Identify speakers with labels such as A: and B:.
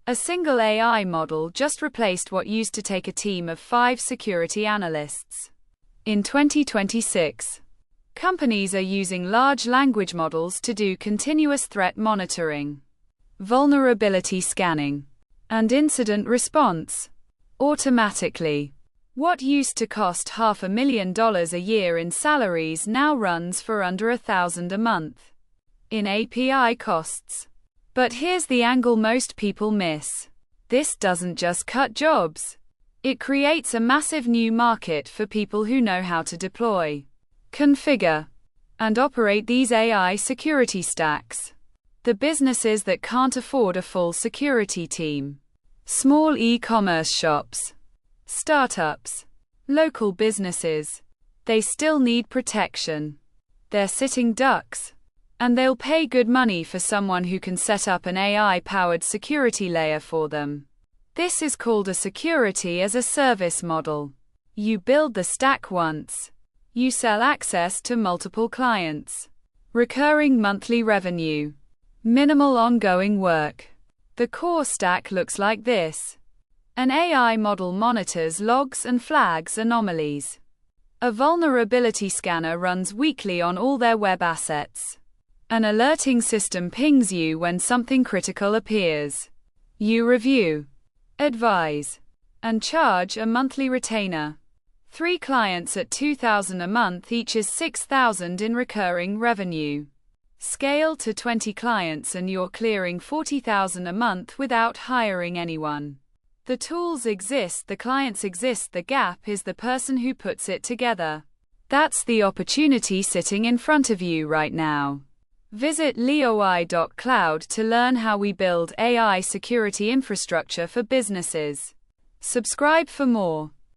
A: A single AI model just replaced what used to take a team of 5 security analysts. In 2026, companies are using large language models to do continuous threat monitoring, vulnerability scanning, and incident response automatically. What used to cost $500,000 a year in salaries now runs for under $1,000 a month in API costs. But here's the angle most people miss. This doesn't just cut jobs. It creates a massive new market for people who know how to deploy, configure, and operate these AI security stacks. The businesses that can't afford a full security team. Small e-commerce shops, startups, local businesses. They still need protection. They're sitting ducks. And they'll pay good money for someone who can set up an AI-powered security layer for them. This is called a security as a service model. You build the stack once. You sell access to multiple clients. Recurring monthly revenue. Minimal ongoing work. The core stack looks like this. An AI model monitors logs and flags anomalies. A vulnerability scanner runs weekly on all their web assets. An alerting system pings you when something critical appears. You review, advise, and charge a monthly retainer. 3 clients at $2,000 a month each is $6,000 in recurring revenue. Scale to 20 clients and you're clearing $40,000 a month without hiring anyone. The tools exist, the clients exist, the gap is the person who puts it together. That's the opportunity sitting in front of you right now. Visit leoai.cloud to learn how we build AI security infrastructure for businesses. Subscribe for more.